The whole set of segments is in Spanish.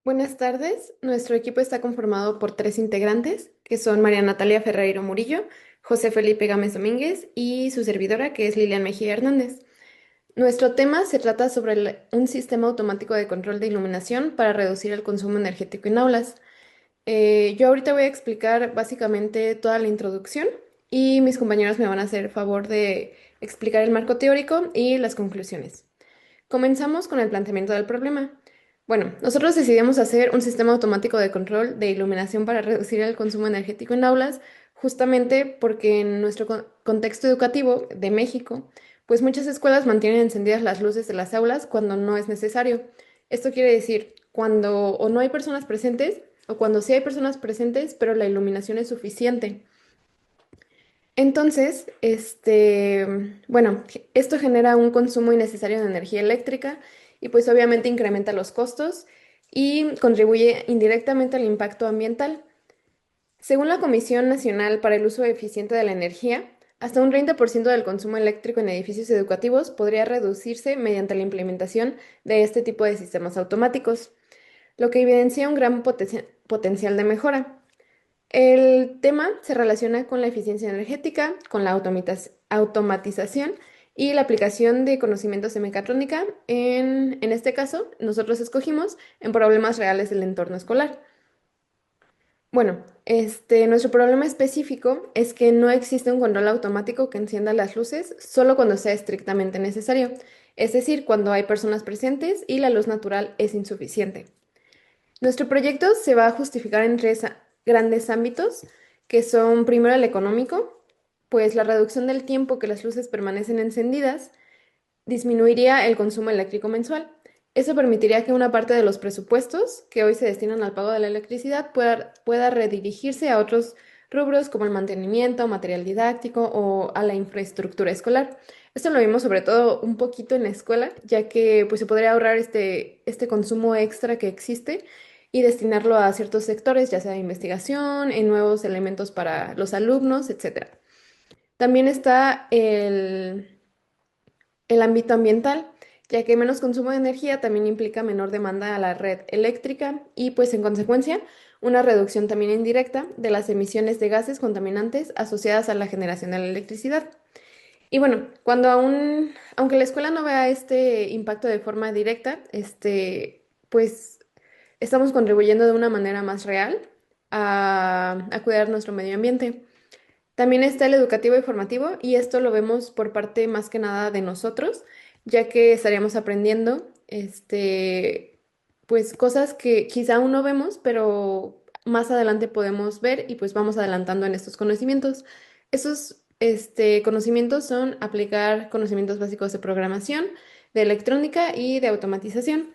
Buenas tardes. Nuestro equipo está conformado por tres integrantes, que son María Natalia Ferreiro Murillo, José Felipe Gámez Domínguez y su servidora, que es Lilian Mejía Hernández. Nuestro tema se trata sobre un sistema automático de control de iluminación para reducir el consumo energético en aulas. Yo ahorita voy a explicar básicamente toda la introducción y mis compañeros me van a hacer favor de explicar el marco teórico y las conclusiones. Comenzamos con el planteamiento del problema. Bueno, nosotros decidimos hacer un sistema automático de control de iluminación para reducir el consumo energético en aulas, justamente porque en nuestro contexto educativo de México, pues muchas escuelas mantienen encendidas las luces de las aulas cuando no es necesario. Esto quiere decir cuando o no hay personas presentes o cuando sí hay personas presentes, pero la iluminación es suficiente. Entonces, bueno, esto genera un consumo innecesario de energía eléctrica y pues obviamente incrementa los costos y contribuye indirectamente al impacto ambiental. Según la Comisión Nacional para el Uso Eficiente de la Energía, hasta un 30% del consumo eléctrico en edificios educativos podría reducirse mediante la implementación de este tipo de sistemas automáticos, lo que evidencia un gran potencial de mejora. El tema se relaciona con la eficiencia energética, con la automatización y la aplicación de conocimientos de mecatrónica. En este caso, nosotros escogimos en problemas reales del entorno escolar. Bueno, nuestro problema específico es que no existe un control automático que encienda las luces solo cuando sea estrictamente necesario, es decir, cuando hay personas presentes y la luz natural es insuficiente. Nuestro proyecto se va a justificar en tres grandes ámbitos, que son primero el económico, pues la reducción del tiempo que las luces permanecen encendidas disminuiría el consumo eléctrico mensual. Eso permitiría que una parte de los presupuestos que hoy se destinan al pago de la electricidad pueda redirigirse a otros rubros como el mantenimiento, material didáctico o a la infraestructura escolar. Esto lo vimos sobre todo un poquito en la escuela, ya que pues, se podría ahorrar este consumo extra que existe y destinarlo a ciertos sectores, ya sea de investigación, en nuevos elementos para los alumnos, etcétera. También está el ámbito ambiental, ya que menos consumo de energía también implica menor demanda a la red eléctrica y pues en consecuencia una reducción también indirecta de las emisiones de gases contaminantes asociadas a la generación de la electricidad. Y bueno, aunque la escuela no vea este impacto de forma directa, pues estamos contribuyendo de una manera más real a cuidar nuestro medio ambiente. También está el educativo y formativo, y esto lo vemos por parte más que nada de nosotros, ya que estaríamos aprendiendo, pues cosas que quizá aún no vemos, pero más adelante podemos ver y pues vamos adelantando en estos conocimientos. Esos, conocimientos son aplicar conocimientos básicos de programación, de electrónica y de automatización.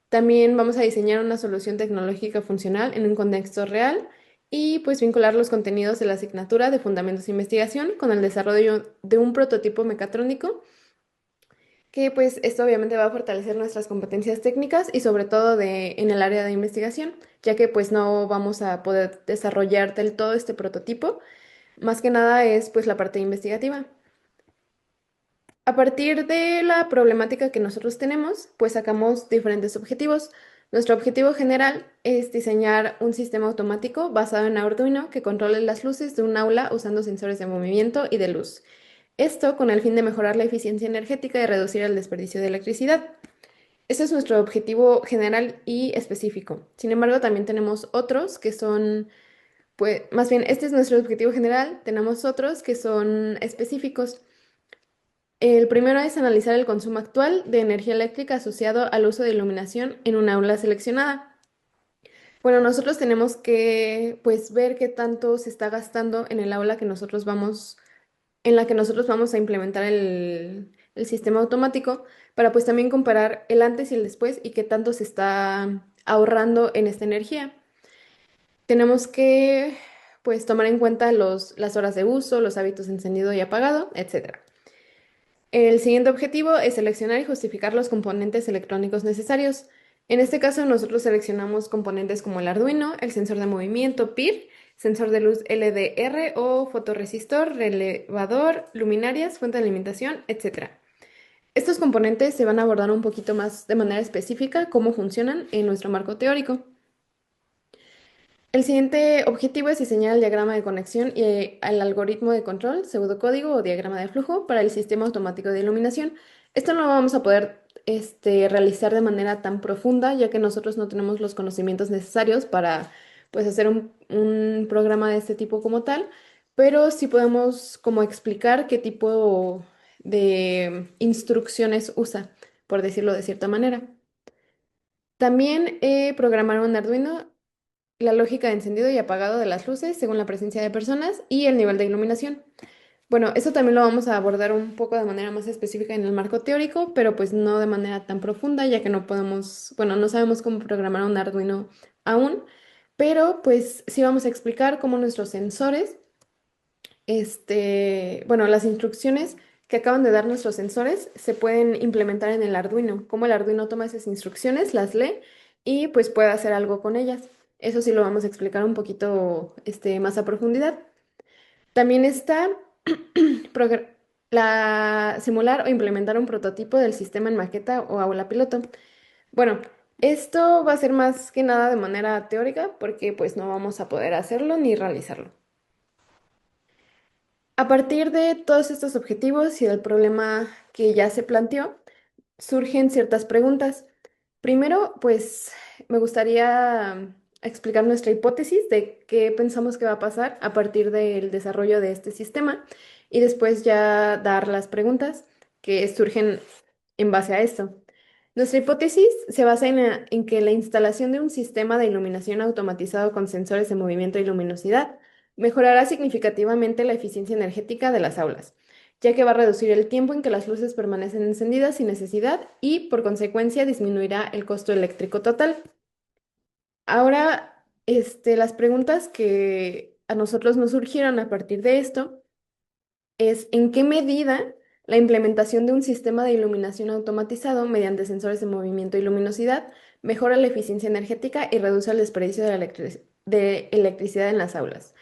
También vamos a diseñar una solución tecnológica funcional en un contexto real y pues vincular los contenidos de la asignatura de Fundamentos de Investigación con el desarrollo de un prototipo mecatrónico, que pues esto obviamente va a fortalecer nuestras competencias técnicas y sobre todo en el área de investigación, ya que pues no vamos a poder desarrollar del todo este prototipo. Más que nada es pues la parte investigativa. A partir de la problemática que nosotros tenemos, pues sacamos diferentes objetivos. Nuestro objetivo general es diseñar un sistema automático basado en Arduino que controle las luces de un aula usando sensores de movimiento y de luz. Esto con el fin de mejorar la eficiencia energética y reducir el desperdicio de electricidad. Ese es nuestro objetivo general y específico. Sin embargo, también tenemos otros que son, pues, más bien, este es nuestro objetivo general. Tenemos otros que son específicos. El primero es analizar el consumo actual de energía eléctrica asociado al uso de iluminación en una aula seleccionada. Bueno, nosotros tenemos que pues ver qué tanto se está gastando en el aula en la que nosotros vamos a implementar el sistema automático para pues también comparar el antes y el después y qué tanto se está ahorrando en esta energía. Tenemos que pues tomar en cuenta las horas de uso, los hábitos de encendido y apagado, etcétera. El siguiente objetivo es seleccionar y justificar los componentes electrónicos necesarios. En este caso, nosotros seleccionamos componentes como el Arduino, el sensor de movimiento PIR, sensor de luz LDR o fotorresistor, relevador, luminarias, fuente de alimentación, etc. Estos componentes se van a abordar un poquito más de manera específica cómo funcionan en nuestro marco teórico. El siguiente objetivo es diseñar el diagrama de conexión y el algoritmo de control, pseudocódigo o diagrama de flujo para el sistema automático de iluminación. Esto no lo vamos a poder realizar de manera tan profunda, ya que nosotros no tenemos los conocimientos necesarios para pues, hacer un programa de este tipo como tal, pero sí podemos como explicar qué tipo de instrucciones usa, por decirlo de cierta manera. También programar un Arduino, la lógica de encendido y apagado de las luces según la presencia de personas y el nivel de iluminación. Bueno, eso también lo vamos a abordar un poco de manera más específica en el marco teórico, pero pues no de manera tan profunda, ya que no podemos, bueno, no sabemos cómo programar un Arduino aún, pero pues sí vamos a explicar cómo nuestros sensores, bueno, las instrucciones que acaban de dar nuestros sensores se pueden implementar en el Arduino, cómo el Arduino toma esas instrucciones, las lee y pues puede hacer algo con ellas. Eso sí lo vamos a explicar un poquito, más a profundidad. También está progr- simular o implementar un prototipo del sistema en maqueta o aula piloto. Bueno, esto va a ser más que nada de manera teórica porque pues no vamos a poder hacerlo ni realizarlo. A partir de todos estos objetivos y del problema que ya se planteó, surgen ciertas preguntas. Primero, pues me gustaría explicar nuestra hipótesis de qué pensamos que va a pasar a partir del desarrollo de este sistema y después ya dar las preguntas que surgen en base a esto. Nuestra hipótesis se basa en que la instalación de un sistema de iluminación automatizado con sensores de movimiento y luminosidad mejorará significativamente la eficiencia energética de las aulas, ya que va a reducir el tiempo en que las luces permanecen encendidas sin necesidad y, por consecuencia, disminuirá el costo eléctrico total. Ahora, las preguntas que a nosotros nos surgieron a partir de esto es ¿en qué medida la implementación de un sistema de iluminación automatizado mediante sensores de movimiento y luminosidad mejora la eficiencia energética y reduce el desperdicio de electricidad en las aulas?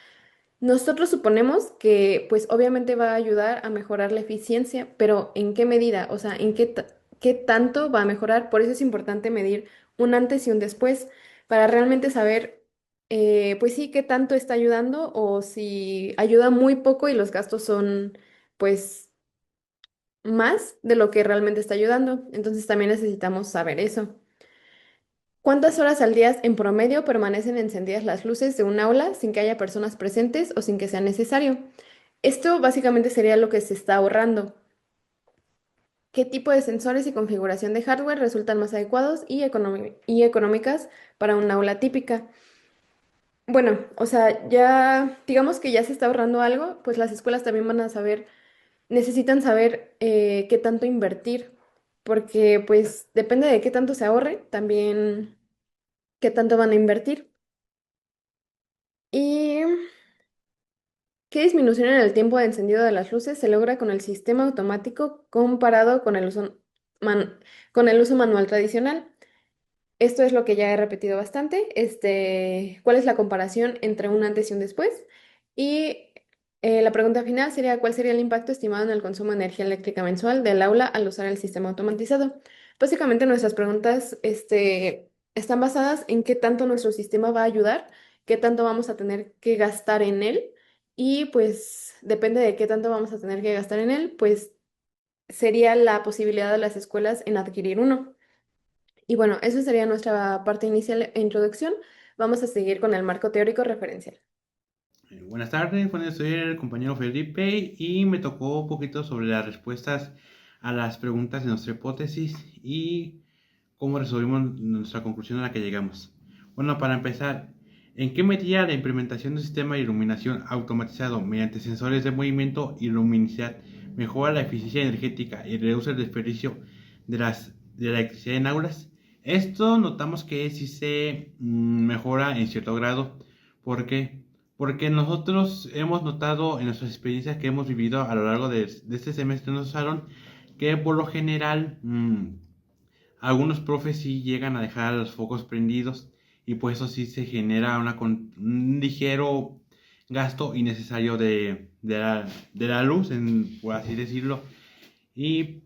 Nosotros suponemos que, pues obviamente va a ayudar a mejorar la eficiencia, pero ¿en qué medida? O sea, ¿qué tanto va a mejorar? Por eso es importante medir un antes y un después para realmente saber, pues sí, qué tanto está ayudando o si ayuda muy poco y los gastos son, pues, más de lo que realmente está ayudando. Entonces también necesitamos saber eso. ¿Cuántas horas al día en promedio permanecen encendidas las luces de un aula sin que haya personas presentes o sin que sea necesario? Esto básicamente sería lo que se está ahorrando. ¿Qué tipo de sensores y configuración de hardware resultan más adecuados y económicas para un aula típica? Bueno, o sea, ya digamos que ya se está ahorrando algo, pues las escuelas también van a saber, necesitan saber qué tanto invertir, porque pues depende de qué tanto se ahorre, también qué tanto van a invertir. Y ¿qué disminución en el tiempo de encendido de las luces se logra con el sistema automático comparado man- con el uso manual tradicional? Esto es lo que ya he repetido bastante. ¿Cuál es la comparación entre un antes y un después? Y la pregunta final sería, ¿cuál sería el impacto estimado en el consumo de energía eléctrica mensual del aula al usar el sistema automatizado? Básicamente nuestras preguntas, están basadas en qué tanto nuestro sistema va a ayudar, qué tanto vamos a tener que gastar en él y pues depende de qué tanto vamos a tener que gastar en él, pues sería la posibilidad de las escuelas en adquirir uno. Y bueno, eso sería nuestra parte inicial e introducción. Vamos a seguir con el marco teórico referencial. Buenas tardes, bueno, soy el compañero Felipe y me tocó un poquito sobre las respuestas a las preguntas de nuestra hipótesis y cómo resolvimos nuestra conclusión a la que llegamos. Bueno, para empezar, ¿en qué medida la implementación de un sistema de iluminación automatizado mediante sensores de movimiento y luminosidad mejora la eficiencia energética y reduce el desperdicio de la electricidad en aulas? Esto notamos que sí se mejora en cierto grado. ¿Por qué? Porque nosotros hemos notado en nuestras experiencias que hemos vivido a lo largo de este semestre en nuestro salón que por lo general algunos profes sí llegan a dejar los focos prendidos y pues eso sí se genera un ligero gasto innecesario de la luz, por así decirlo.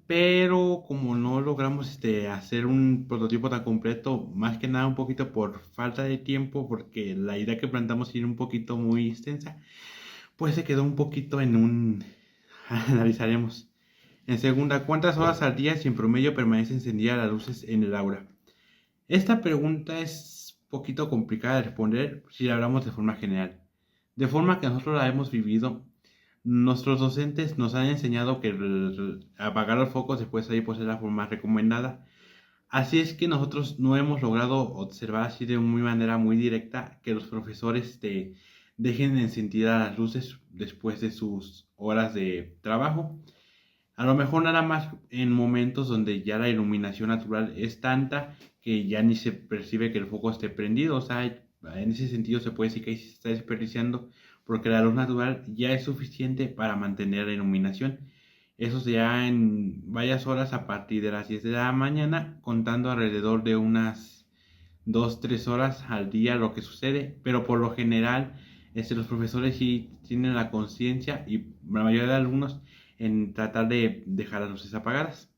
Pero como no logramos hacer un prototipo tan completo, más que nada un poquito por falta de tiempo, porque la idea que plantamos era un poquito muy extensa, pues se quedó un poquito en un... Analizaremos. En segunda, ¿cuántas horas al día si en promedio permanece encendida las luces en el aula? Esta pregunta es un poquito complicada de responder si la hablamos de forma general. De forma que nosotros la hemos vivido, nuestros docentes nos han enseñado que apagar los focos después de ahí pues es la forma recomendada. Así es que nosotros no hemos logrado observar así de muy manera muy directa que los profesores dejen encendidas las luces después de sus horas de trabajo. A lo mejor nada más en momentos donde ya la iluminación natural es tanta que ya ni se percibe que el foco esté prendido. O sea, en ese sentido se puede decir que ahí se está desperdiciando porque la luz natural ya es suficiente para mantener la iluminación. Eso se da en varias horas a partir de las 10 de la mañana, contando alrededor de unas 2 3 horas al día lo que sucede, pero por lo general los profesores sí tienen la conciencia y la mayoría de alumnos en tratar de dejar las luces apagadas.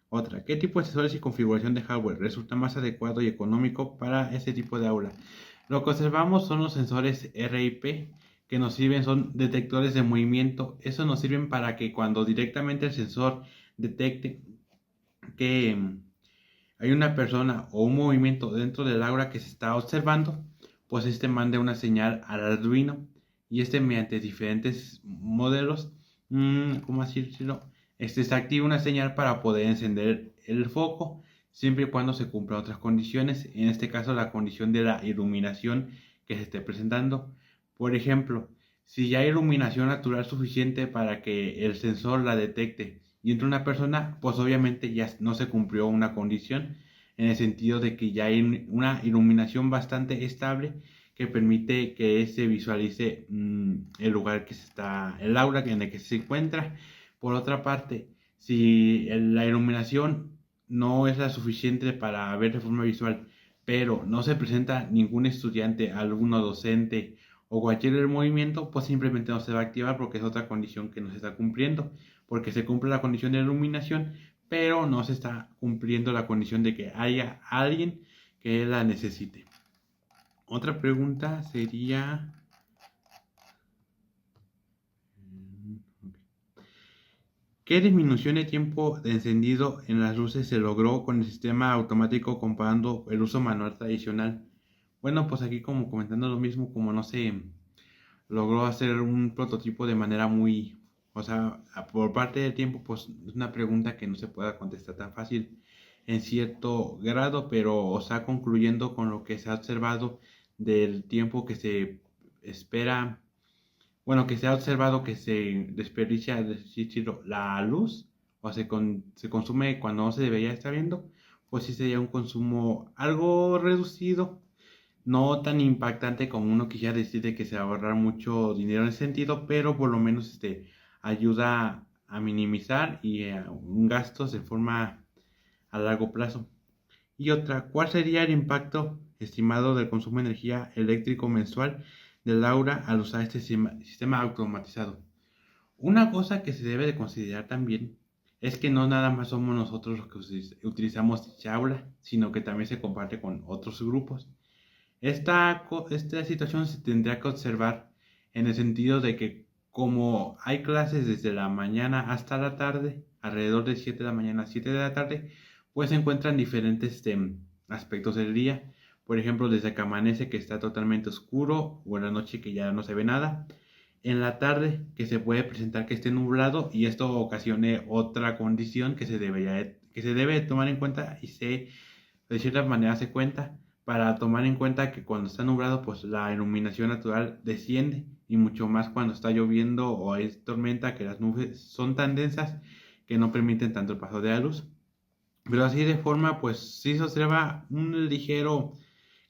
Otra, ¿qué tipo de sensores y configuración de hardware resulta más adecuado y económico para este tipo de aula? Lo que observamos son los sensores RIP que nos sirven, son detectores de movimiento. Eso nos sirven para que cuando directamente el sensor detecte que hay una persona o un movimiento dentro del aula que se está observando, pues mande una señal al Arduino y mediante diferentes modelos, ¿cómo así decirlo? Se activa una señal para poder encender el foco siempre y cuando se cumplan otras condiciones, en este caso la condición de la iluminación que se esté presentando. Por ejemplo, si ya hay iluminación natural suficiente para que el sensor la detecte y entre una persona, pues obviamente ya no se cumplió una condición en el sentido de que ya hay una iluminación bastante estable que permite que se visualice el lugar que se está, el aula en el que se encuentra. Por otra parte, si la iluminación no es la suficiente para ver de forma visual, pero no se presenta ningún estudiante, alumno, docente o cualquier movimiento, pues simplemente no se va a activar porque es otra condición que no se está cumpliendo, porque se cumple la condición de iluminación, pero no se está cumpliendo la condición de que haya alguien que la necesite. Otra pregunta sería, ¿qué disminución de tiempo de encendido en las luces se logró con el sistema automático comparando el uso manual tradicional? Bueno, pues aquí como comentando lo mismo, como no se logró hacer un prototipo de manera muy, o sea, por parte del tiempo, pues es una pregunta que no se pueda contestar tan fácil en cierto grado, pero, o sea, concluyendo con lo que se ha observado del tiempo que se espera, bueno, que se ha observado que se desperdicia, decirlo, la luz, o se consume cuando no se debería estar viendo, pues sí sería un consumo algo reducido, no tan impactante como uno quisiera decir de que se va a ahorrar mucho dinero en ese sentido, pero por lo menos ayuda a minimizar y un gasto de forma a largo plazo. Y otra, ¿cuál sería el impacto estimado del consumo de energía eléctrico mensual del aura al usar este sistema automatizado? Una cosa que se debe de considerar también es que no nada más somos nosotros los que utilizamos dicha aula, sino que también se comparte con otros grupos. Esta situación se tendría que observar en el sentido de que como hay clases desde la mañana hasta la tarde, alrededor de 7 de la mañana a 7 de la tarde, pues se encuentran diferentes aspectos del día. Por ejemplo, desde que amanece que está totalmente oscuro o en la noche que ya no se ve nada. En la tarde que se puede presentar que esté nublado y esto ocasione otra condición que se debe tomar en cuenta y de cierta manera se cuenta para tomar en cuenta que cuando está nublado pues la iluminación natural desciende y mucho más cuando está lloviendo o hay tormenta que las nubes son tan densas que no permiten tanto el paso de la luz. Pero así de forma pues sí se observa un ligero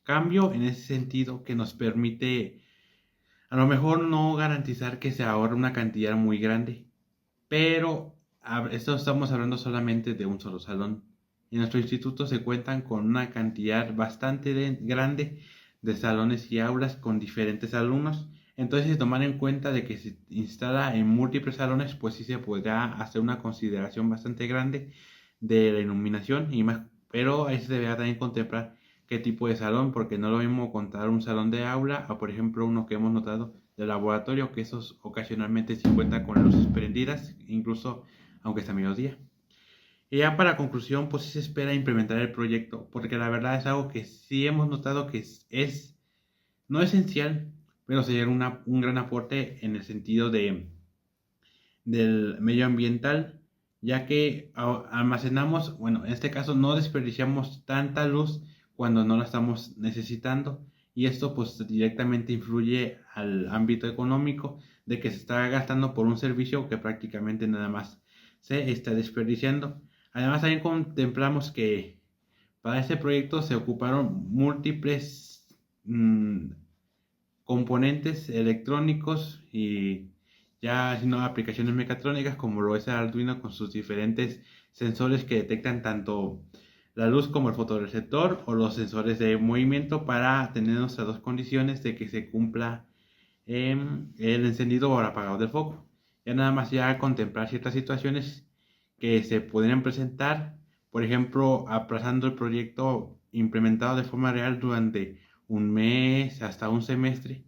cambio en ese sentido que nos permite a lo mejor no garantizar que se ahorre una cantidad muy grande, pero esto estamos hablando solamente de un solo salón. En nuestro instituto se cuentan con una cantidad bastante grande de salones y aulas con diferentes alumnos. Entonces, si tomar en cuenta de que se instala en múltiples salones, pues sí se podrá hacer una consideración bastante grande de la iluminación y más, pero ahí se deberá también contemplar qué tipo de salón, porque no es lo mismo contar un salón de aula a, por ejemplo, uno que hemos notado de laboratorio, que esos ocasionalmente se cuentan con luces prendidas, incluso aunque está a mediodía. Y ya para conclusión, pues sí se espera implementar el proyecto, porque la verdad es algo que sí hemos notado que es no esencial, pero sería un gran aporte en el sentido del medio ambiental, ya que almacenamos, bueno, en este caso no desperdiciamos tanta luz cuando no la estamos necesitando, y esto pues directamente influye al ámbito económico de que se está gastando por un servicio que prácticamente nada más se está desperdiciando. Además también contemplamos que para este proyecto se ocuparon múltiples componentes electrónicos y ya sino aplicaciones mecatrónicas como lo es el Arduino con sus diferentes sensores que detectan tanto la luz como el fotorreceptor o los sensores de movimiento para tener nuestras dos condiciones de que se cumpla el encendido o el apagado del foco. Ya nada más ya contemplar ciertas situaciones que se podrían presentar, por ejemplo, aplazando el proyecto implementado de forma real durante un mes hasta un semestre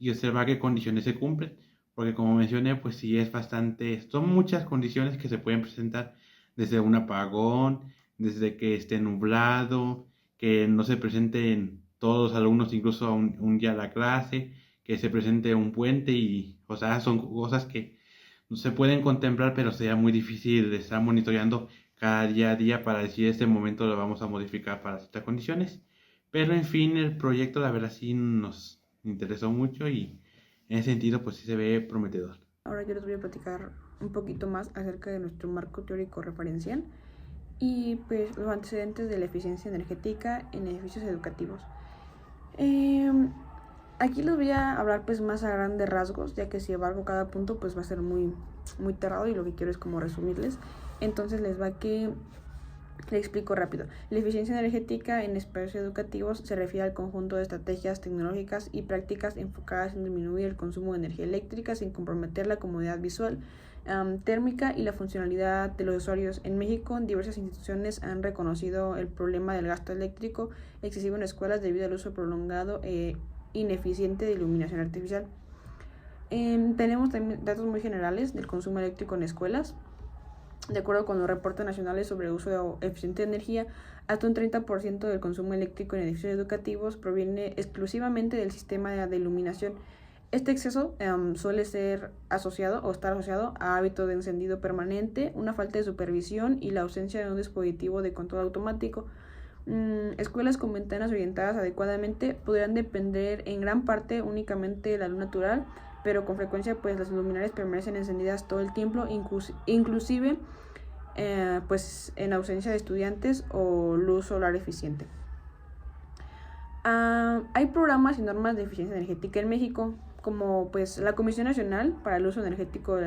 y observar qué condiciones se cumplen, porque como mencioné, pues sí es bastante, son muchas condiciones que se pueden presentar desde un apagón, desde que esté nublado, que no se presenten todos los alumnos incluso un día a la clase, que se presente un puente y, o sea, son cosas que no se pueden contemplar, pero sería muy difícil de estar monitoreando cada día a día para decir este momento lo vamos a modificar para ciertas condiciones. Pero en fin, el proyecto la verdad sí nos interesó mucho y en ese sentido pues sí se ve prometedor. Ahora yo les voy a platicar un poquito más acerca de nuestro marco teórico referencial y pues los antecedentes de la eficiencia energética en edificios educativos. Eh, Aquí les voy a hablar pues más a grandes rasgos, ya que si abarco cada punto pues va a ser muy tardado y lo que quiero es como resumirles. Entonces le explico rápido. La eficiencia energética en espacios educativos se refiere al conjunto de estrategias tecnológicas y prácticas enfocadas en disminuir el consumo de energía eléctrica sin comprometer la comodidad visual, térmica y la funcionalidad de los usuarios. En México, diversas instituciones han reconocido el problema del gasto eléctrico excesivo en escuelas debido al uso prolongado ineficiente de iluminación artificial. Tenemos también datos muy generales del consumo eléctrico en escuelas. De acuerdo con los reportes nacionales sobre el uso eficiente de energía, hasta un 30% del consumo eléctrico en edificios educativos proviene exclusivamente del sistema de iluminación. Este exceso suele ser asociado o estar asociado a hábitos de encendido permanente, una falta de supervisión y la ausencia de un dispositivo de control automático. Escuelas con ventanas orientadas adecuadamente podrían depender en gran parte únicamente de la luz natural, pero con frecuencia pues las luminarias permanecen encendidas todo el tiempo, inclusive pues en ausencia de estudiantes o luz solar eficiente. Hay programas y normas de eficiencia energética en México, como pues la Comisión Nacional para el Uso Energético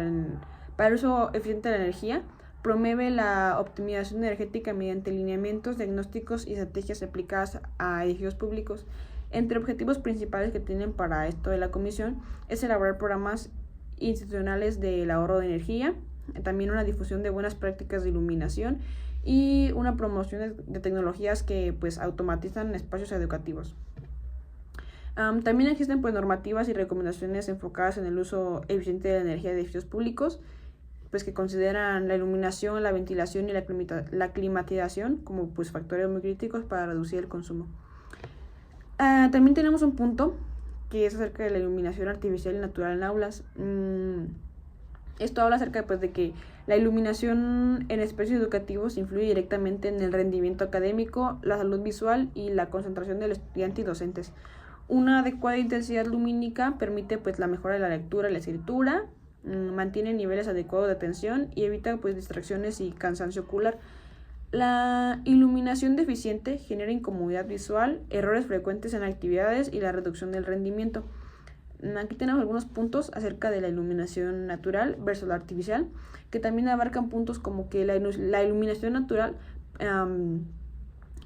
para el Uso Eficiente de la Energía, promueve la optimización energética mediante lineamientos, diagnósticos y estrategias aplicadas a edificios públicos. Entre objetivos principales que tienen para esto de la comisión es elaborar programas institucionales del ahorro de energía, también una difusión de buenas prácticas de iluminación y una promoción de tecnologías que pues automatizan espacios educativos. También existen pues normativas y recomendaciones enfocadas en el uso eficiente de la energía de edificios públicos, pues que consideran la iluminación, la ventilación y la climatización como pues factores muy críticos para reducir el consumo. También tenemos un punto que es acerca de la iluminación artificial y natural en aulas. Esto habla acerca pues, de que la iluminación en espacios educativos influye directamente en el rendimiento académico, la salud visual y la concentración del estudiante y docentes. Una adecuada intensidad lumínica permite pues, la mejora de la lectura y la escritura, mantiene niveles adecuados de atención y evita pues, distracciones y cansancio ocular. La iluminación deficiente genera incomodidad visual, errores frecuentes en actividades y la reducción del rendimiento. Aquí tenemos algunos puntos acerca de la iluminación natural versus la artificial, que también abarcan puntos como que la iluminación natural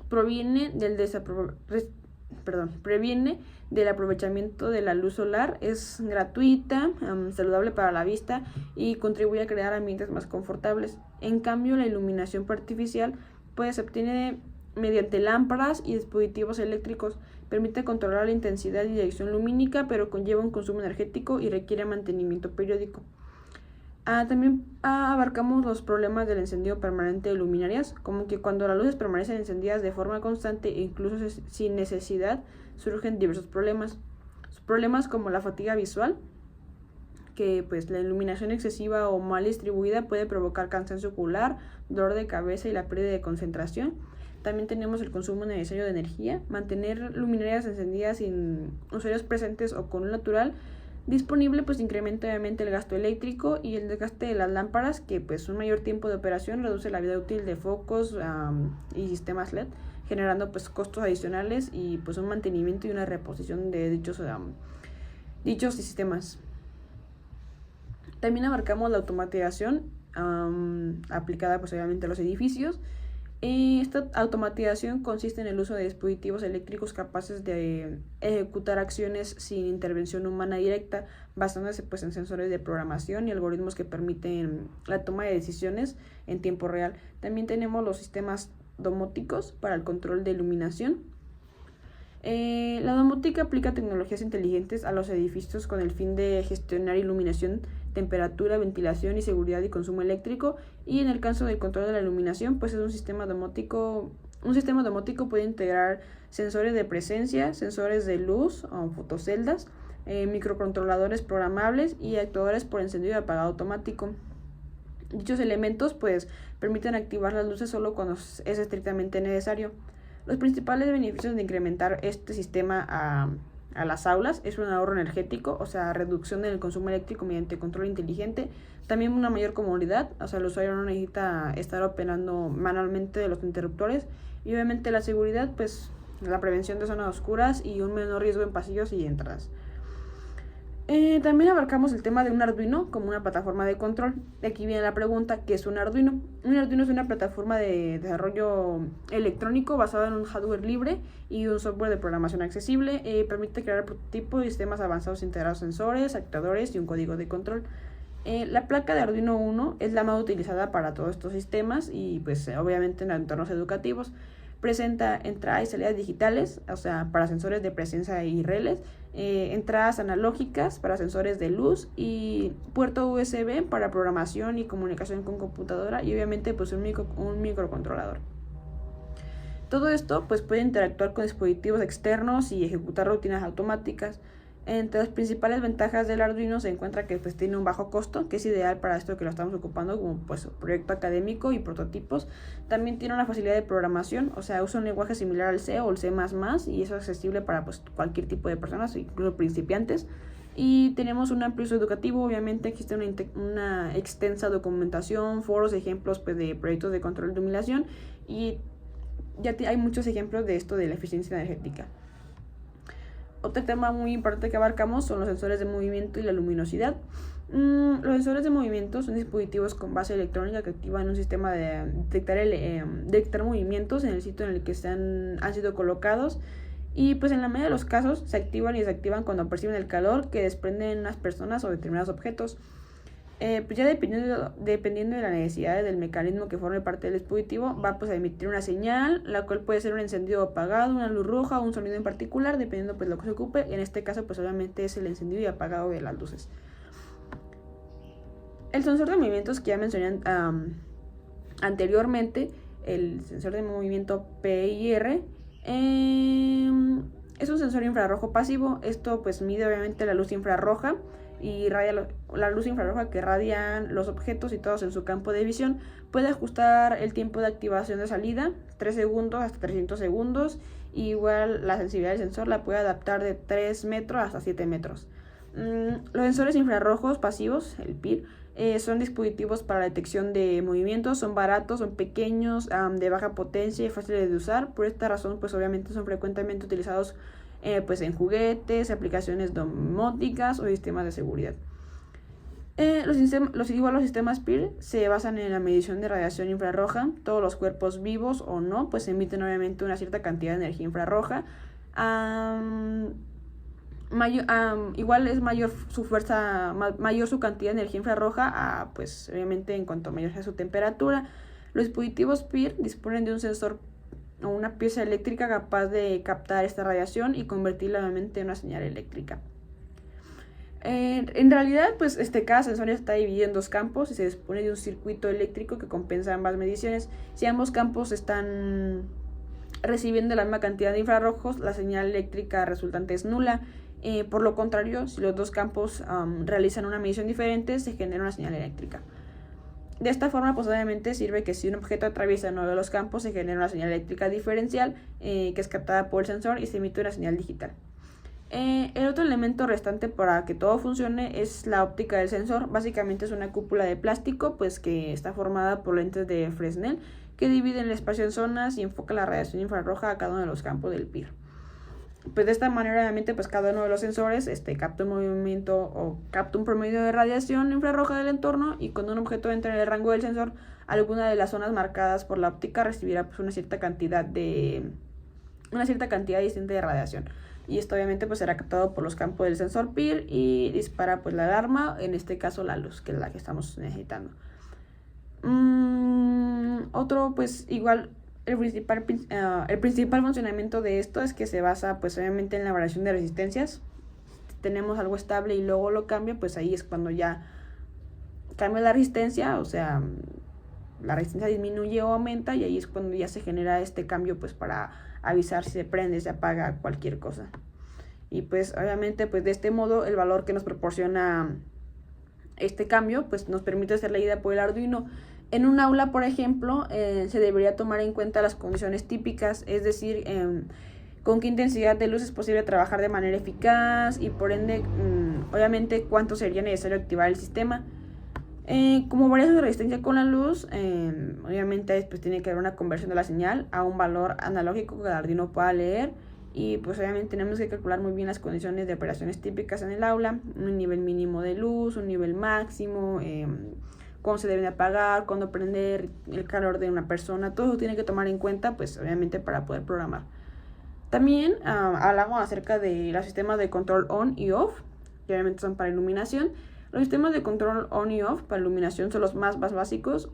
proviene del previene del aprovechamiento de la luz solar, es gratuita, saludable para la vista y contribuye a crear ambientes más confortables. En cambio, la iluminación artificial pues se obtiene mediante lámparas y dispositivos eléctricos. Permite controlar la intensidad y dirección lumínica, pero conlleva un consumo energético y requiere mantenimiento periódico. También abarcamos los problemas del encendido permanente de luminarias, como que cuando las luces permanecen encendidas de forma constante e incluso sin necesidad, surgen diversos problemas. Problemas como la fatiga visual, que pues la iluminación excesiva o mal distribuida puede provocar cansancio ocular, dolor de cabeza y la pérdida de concentración. También tenemos el consumo necesario de energía. Mantener luminarias encendidas sin usuarios presentes o con luz natural disponible pues incrementa obviamente el gasto eléctrico y el desgaste de las lámparas, que pues un mayor tiempo de operación reduce la vida útil de focos y sistemas LED, generando pues costos adicionales y pues un mantenimiento y una reposición de dichos sistemas. También abarcamos la automatización aplicada pues obviamente a los edificios. Esta automatización consiste en el uso de dispositivos eléctricos capaces de ejecutar acciones sin intervención humana directa, basándose pues en sensores de programación y algoritmos que permiten la toma de decisiones en tiempo real. También tenemos los sistemas domóticos para el control de iluminación. La domótica aplica tecnologías inteligentes a los edificios con el fin de gestionar iluminación, temperatura, ventilación y seguridad y consumo eléctrico. Y en el caso del control de la iluminación, pues es un sistema domótico. Un sistema domótico puede integrar sensores de presencia, sensores de luz o fotoceldas, microcontroladores programables y actuadores por encendido y apagado automático. Dichos elementos pues permiten activar las luces solo cuando es estrictamente necesario. Los principales beneficios de incrementar este sistema a las aulas es un ahorro energético, o sea, reducción del consumo eléctrico mediante control inteligente, también una mayor comodidad, o sea, el usuario no necesita estar operando manualmente de los interruptores, y obviamente la seguridad, pues la prevención de zonas oscuras y un menor riesgo en pasillos y entradas. También abarcamos el tema de un Arduino como una plataforma de control. De aquí viene la pregunta, ¿qué es un Arduino? Un Arduino es una plataforma de desarrollo electrónico basada en un hardware libre y un software de programación accesible. Permite crear prototipos y sistemas avanzados integrados sensores, actuadores y un código de control. La placa de Arduino Uno es la más utilizada para todos estos sistemas y pues obviamente en entornos educativos. Presenta entradas y salidas digitales, o sea, para sensores de presencia y relés, entradas analógicas para sensores de luz y puerto USB para programación y comunicación con computadora y obviamente pues un microcontrolador. Todo esto pues puede interactuar con dispositivos externos y ejecutar rutinas automáticas. Entre las principales ventajas del Arduino se encuentra que pues tiene un bajo costo, que es ideal para esto que lo estamos ocupando como pues proyecto académico y prototipos. También tiene una facilidad de programación, o sea, usa un lenguaje similar al C o el C++ y eso es accesible para pues cualquier tipo de personas, incluso principiantes. Y tenemos un amplio uso educativo, obviamente existe una extensa documentación, foros, ejemplos pues, de proyectos de control de iluminación y ya hay muchos ejemplos de esto de la eficiencia energética. Otro tema muy importante que abarcamos son los sensores de movimiento y la luminosidad. Los sensores de movimiento son dispositivos con base electrónica que activan un sistema de detectar movimientos en el sitio en el que han sido colocados y pues en la mayoría de los casos se activan y desactivan cuando perciben el calor que desprenden unas personas o determinados objetos. Pues ya dependiendo de la necesidad del mecanismo que forme parte del dispositivo, va pues a emitir una señal, la cual puede ser un encendido apagado, una luz roja o un sonido en particular, dependiendo pues lo que se ocupe. En este caso pues obviamente es el encendido y apagado de las luces. El sensor de movimientos que ya mencioné anteriormente, el sensor de movimiento PIR, es un sensor infrarrojo pasivo. Esto pues mide obviamente la luz infrarroja y radia la luz infrarroja que radian los objetos situados en su campo de visión. Puede ajustar el tiempo de activación de salida, 3 segundos hasta 300 segundos. Y igual la sensibilidad del sensor la puede adaptar de 3 metros hasta 7 metros. Los sensores infrarrojos pasivos, el PIR, son dispositivos para la detección de movimientos, son baratos, son pequeños, de baja potencia y fáciles de usar. Por esta razón, pues obviamente son frecuentemente utilizados pues en juguetes, aplicaciones domóticas o sistemas de seguridad. Los sistemas PIR se basan en la medición de radiación infrarroja. Todos los cuerpos vivos o no pues emiten obviamente una cierta cantidad de energía infrarroja. Igual es mayor su fuerza, mayor su cantidad de energía infrarroja, pues obviamente en cuanto mayor sea su temperatura. Los dispositivos PIR disponen de un sensor o una pieza eléctrica capaz de captar esta radiación y convertirla nuevamente en una señal eléctrica. En realidad, pues cada sensor está dividido en dos campos y se dispone de un circuito eléctrico que compensa ambas mediciones. Si ambos campos están recibiendo la misma cantidad de infrarrojos, la señal eléctrica resultante es nula. Por lo contrario, si los dos campos realizan una medición diferente, se genera una señal eléctrica. De esta forma, pues obviamente sirve que si un objeto atraviesa uno de los campos, se genera una señal eléctrica diferencial que es captada por el sensor y se emite una señal digital. El otro elemento restante para que todo funcione es la óptica del sensor. Básicamente es una cúpula de plástico pues que está formada por lentes de Fresnel que dividen el espacio en zonas y enfoca la radiación infrarroja a cada uno de los campos del PIR. Pues de esta manera obviamente pues cada uno de los sensores capta un movimiento o capta un promedio de radiación infrarroja del entorno, y cuando un objeto entra en el rango del sensor, alguna de las zonas marcadas por la óptica recibirá pues una cierta cantidad distinta de radiación. Y esto obviamente pues será captado por los campos del sensor PIR y dispara pues la alarma, en este caso la luz, que es la que estamos necesitando. Otro pues igual el principal funcionamiento de esto es que se basa pues obviamente en la variación de resistencias. Si tenemos algo estable y luego lo cambia, pues ahí es cuando ya cambia la resistencia, o sea, la resistencia disminuye o aumenta, y ahí es cuando ya se genera este cambio pues para avisar si se prende, se apaga, cualquier cosa. Y pues obviamente pues de este modo el valor que nos proporciona este cambio pues nos permite ser leída por el Arduino. En un aula, por ejemplo, se debería tomar en cuenta las condiciones típicas, es decir, con qué intensidad de luz es posible trabajar de manera eficaz y por ende, obviamente, cuánto sería necesario activar el sistema. Como varía su resistencia con la luz, obviamente pues tiene que haber una conversión de la señal a un valor analógico que el Arduino pueda leer, y pues obviamente tenemos que calcular muy bien las condiciones de operaciones típicas en el aula, un nivel mínimo de luz, un nivel máximo, cuándo se deben apagar, cuándo prender, el calor de una persona, todo eso tiene que tomar en cuenta pues obviamente para poder programar. También hablamos acerca de los sistemas de control on y off, que obviamente son para iluminación. Los sistemas de control on y off para iluminación son los más básicos.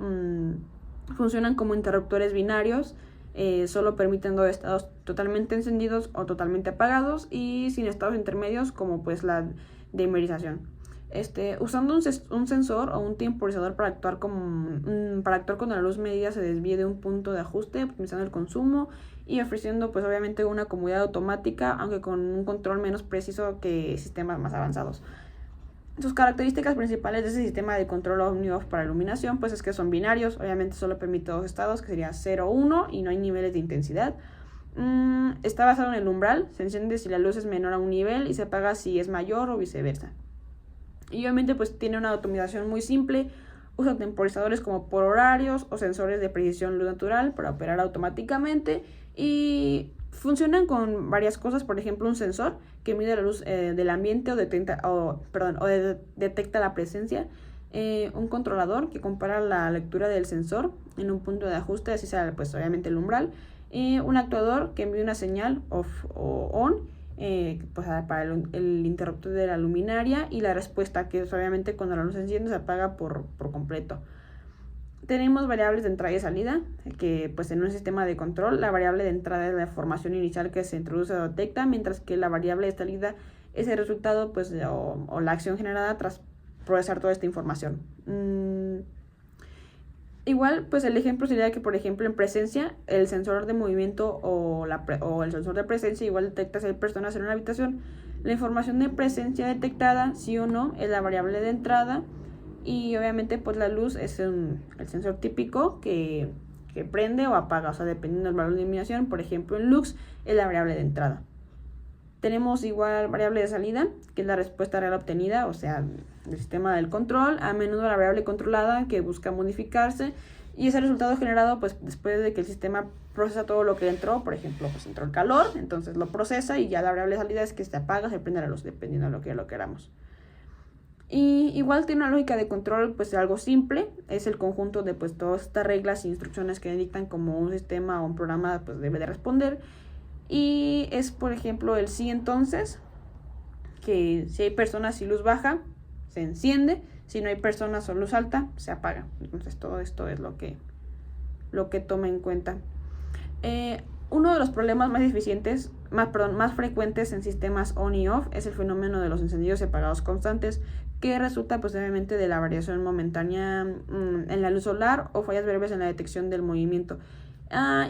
Funcionan como interruptores binarios, solo permiten dos estados totalmente encendidos o totalmente apagados, y sin estados intermedios como pues la dimerización. Usando un sensor o un temporizador para actuar cuando la luz medida se desvíe de un punto de ajuste, optimizando el consumo y ofreciendo pues obviamente una comodidad automática, aunque con un control menos preciso que sistemas más avanzados. Sus características principales de ese sistema de control on y off para iluminación pues es que son binarios, obviamente solo permite dos estados, que sería 0 o 1, y no hay niveles de intensidad. Está basado en el umbral, se enciende si la luz es menor a un nivel y se apaga si es mayor o viceversa. Y obviamente pues tiene una automatización muy simple, usa temporizadores como por horarios o sensores de precisión luz natural para operar automáticamente, y funcionan con varias cosas, por ejemplo un sensor que mide la luz del ambiente o detecta la presencia, un controlador que compara la lectura del sensor en un punto de ajuste, así sea pues obviamente el umbral, un actuador que envía una señal off o on, pues para el interruptor de la luminaria, y la respuesta, que es obviamente cuando la luz se enciende se apaga por completo. Tenemos variables de entrada y salida, que pues en un sistema de control la variable de entrada es la información inicial que se introduce o detecta, mientras que la variable de salida es el resultado pues o la acción generada tras procesar toda esta información. Igual, pues el ejemplo sería que, por ejemplo, en presencia, el sensor de movimiento o el sensor de presencia igual detecta si hay personas en una habitación. La información de presencia detectada, sí o no, es la variable de entrada. Y obviamente pues la luz es el sensor típico que prende o apaga, o sea, dependiendo del valor de iluminación. Por ejemplo, en lux es la variable de entrada. Tenemos igual variable de salida, que es la respuesta real obtenida, o sea, del sistema del control. A menudo la variable controlada, que busca modificarse, y es el resultado generado pues después de que el sistema procesa todo lo que entró. Por ejemplo, pues entró el calor, entonces lo procesa, y ya la variable de salida es que se apaga, se prende la luz, dependiendo de lo que queramos. Y igual tiene una lógica de control pues algo simple, es el conjunto de pues todas estas reglas e instrucciones que dictan como un sistema o un programa pues debe de responder. Y Y es, por ejemplo, el sí entonces, que si hay personas y luz baja, se enciende. Si no hay personas o luz alta, se apaga. Entonces todo esto es lo que toma en cuenta. Uno de los problemas más frecuentes en sistemas on y off es el fenómeno de los encendidos y apagados constantes, que resulta pues obviamente de la variación momentánea en la luz solar o fallas breves en la detección del movimiento.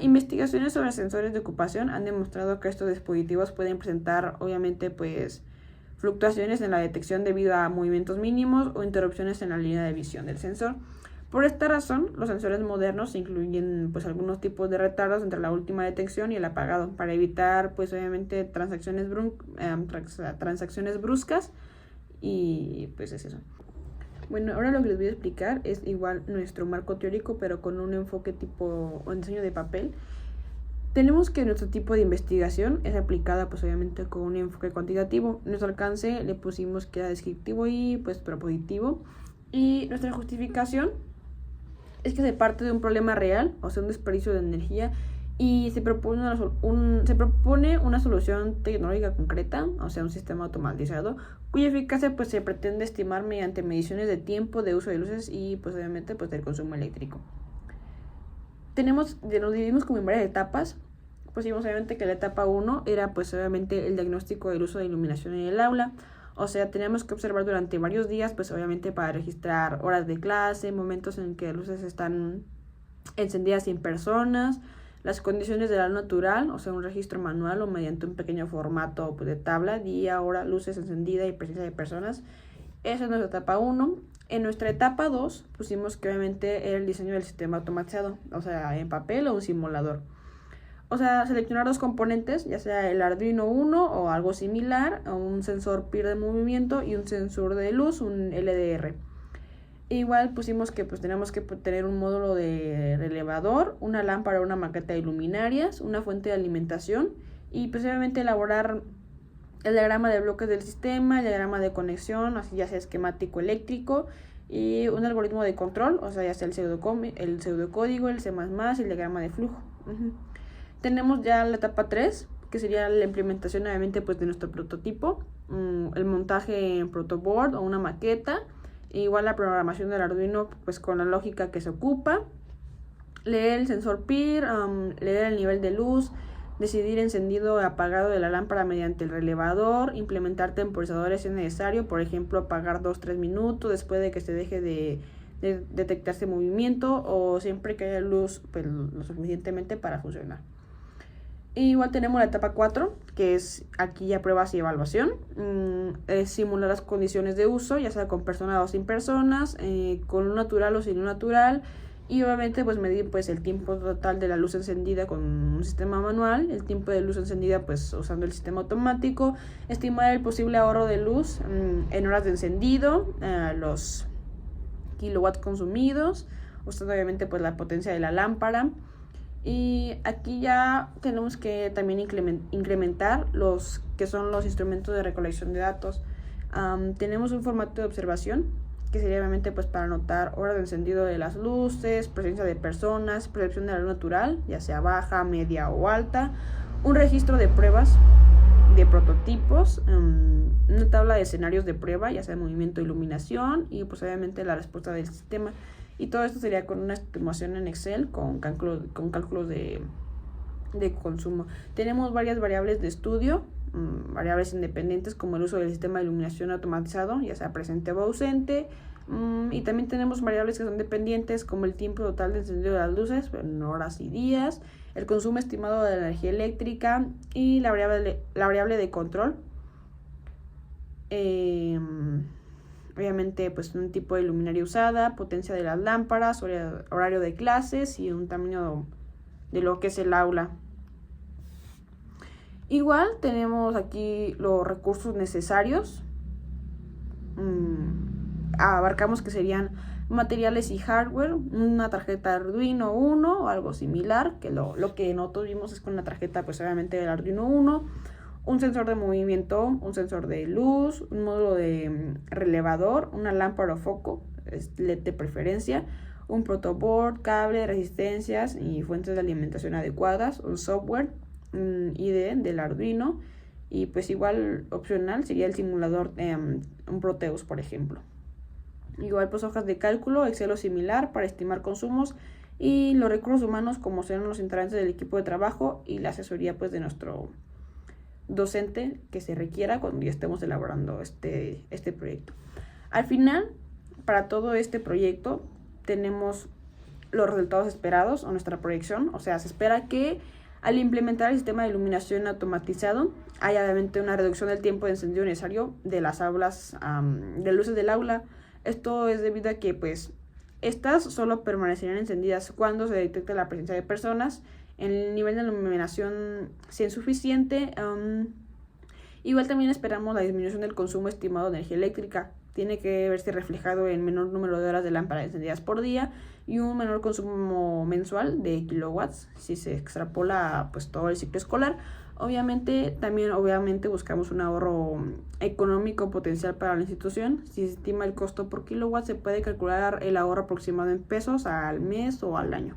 Investigaciones sobre sensores de ocupación han demostrado que estos dispositivos pueden presentar obviamente pues fluctuaciones en la detección debido a movimientos mínimos o interrupciones en la línea de visión del sensor. Por esta razón, los sensores modernos incluyen pues algunos tipos de retardos entre la última detección y el apagado para evitar pues obviamente transacciones bruscas, y pues es eso. Bueno, ahora lo que les voy a explicar es igual nuestro marco teórico, pero con un enfoque tipo o diseño de papel. Tenemos que nuestro tipo de investigación es aplicada pues obviamente con un enfoque cuantitativo. Nuestro alcance le pusimos que era descriptivo y pues propositivo. Y nuestra justificación es que se parte de un problema real, o sea, un desperdicio de energía, y se propone una solución tecnológica concreta, o sea, un sistema automatizado, cuya eficacia pues se pretende estimar mediante mediciones de tiempo de uso de luces y pues obviamente pues del consumo eléctrico. Nos dividimos como en varias etapas. Pues vimos obviamente que la etapa 1 era pues obviamente el diagnóstico del uso de iluminación en el aula. O sea, teníamos que observar durante varios días, pues obviamente para registrar horas de clase, momentos en que las luces están encendidas sin personas, las condiciones de la luz natural, o sea, un registro manual o mediante un pequeño formato pues, de tabla, día, hora, luces encendidas y presencia de personas. Esa es nuestra etapa 1. En nuestra etapa 2 pusimos que obviamente era el diseño del sistema automatizado, o sea, en papel o un simulador. O sea, seleccionar dos componentes, ya sea el Arduino Uno o algo similar, o un sensor PIR de movimiento y un sensor de luz, un LDR. Igual pusimos que pues tenemos que tener un módulo de relevador, una lámpara, una maqueta de luminarias, una fuente de alimentación y pues obviamente elaborar el diagrama de bloques del sistema, el diagrama de conexión, así ya sea esquemático eléctrico, y un algoritmo de control, o sea, ya sea el pseudocódigo, el C++, el diagrama de flujo. Tenemos ya la etapa 3, que sería la implementación obviamente pues de nuestro prototipo, el montaje en protoboard o una maqueta, igual la programación del Arduino pues con la lógica que se ocupa, leer el sensor PIR, leer el nivel de luz, decidir encendido o apagado de la lámpara mediante el relevador, implementar temporizadores si es necesario, por ejemplo apagar 2-3 minutos después de que se deje de detectarse movimiento o siempre que haya luz pues, lo suficientemente para funcionar. Igual tenemos la etapa 4, que es aquí ya pruebas y evaluación. Es simular las condiciones de uso, ya sea con personas o sin personas, con luz natural o sin luz natural. Y obviamente pues medir pues el tiempo total de la luz encendida con un sistema manual, el tiempo de luz encendida pues usando el sistema automático, estimar el posible ahorro de luz en horas de encendido, los kilowatts consumidos, usando obviamente pues la potencia de la lámpara. Y aquí ya tenemos que también incrementar los que son los instrumentos de recolección de datos. Tenemos un formato de observación que sería obviamente pues para anotar horas de encendido de las luces, presencia de personas, percepción de la luz natural, ya sea baja, media o alta, un registro de pruebas de prototipos, una tabla de escenarios de prueba, ya sea movimiento, iluminación y pues obviamente la respuesta del sistema. Y todo esto sería con una estimación en Excel con cálculos de consumo. Tenemos varias variables de estudio, variables independientes como el uso del sistema de iluminación automatizado, ya sea presente o ausente. Y también tenemos variables que son dependientes como el tiempo total de encendido de las luces en horas y días, el consumo estimado de la energía eléctrica y la variable de control. Obviamente pues un tipo de luminaria usada, potencia de las lámparas, horario de clases y un tamaño de lo que es el aula. Igual tenemos aquí los recursos necesarios. Abarcamos que serían materiales y hardware, una tarjeta Arduino Uno o algo similar, que lo que nosotros vimos es con la tarjeta pues obviamente del Arduino Uno, un sensor de movimiento, un sensor de luz, un módulo de relevador, una lámpara o foco, LED de preferencia, un protoboard, cable, resistencias y fuentes de alimentación adecuadas, un software, IDE del Arduino, y pues igual opcional sería el simulador un Proteus, por ejemplo. Igual pues hojas de cálculo, Excel o similar para estimar consumos, y los recursos humanos como serán los integrantes del equipo de trabajo y la asesoría pues de nuestro docente que se requiera cuando ya estemos elaborando este proyecto. Al final, para todo este proyecto tenemos los resultados esperados o nuestra proyección. O sea, se espera que al implementar el sistema de iluminación automatizado haya obviamente una reducción del tiempo de encendido necesario de las aulas, de luces del aula. Esto es debido a que pues estas solo permanecerán encendidas cuando se detecte la presencia de personas. El nivel de iluminación si es suficiente. Igual también esperamos la disminución del consumo estimado de energía eléctrica. Tiene que verse reflejado en menor número de horas de lámparas encendidas por día y un menor consumo mensual de kilowatts si se extrapola pues todo el ciclo escolar. Obviamente buscamos un ahorro económico potencial para la institución. Si se estima el costo por kilowatt, se puede calcular el ahorro aproximado en pesos al mes o al año.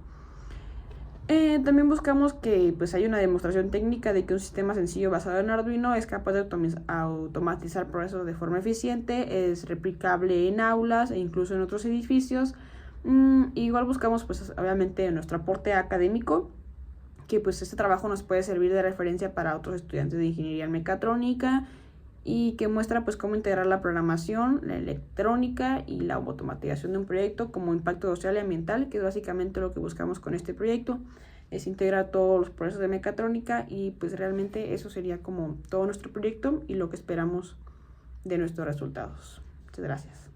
También buscamos que pues haya una demostración técnica de que un sistema sencillo basado en Arduino es capaz de automatizar procesos de forma eficiente, es replicable en aulas e incluso en otros edificios. Igual buscamos pues obviamente nuestro aporte académico, que pues este trabajo nos puede servir de referencia para otros estudiantes de ingeniería mecatrónica y que muestra pues cómo integrar la programación, la electrónica y la automatización de un proyecto como impacto social y ambiental, que es básicamente lo que buscamos con este proyecto, es integrar todos los procesos de mecatrónica, y pues realmente eso sería como todo nuestro proyecto y lo que esperamos de nuestros resultados. Muchas gracias.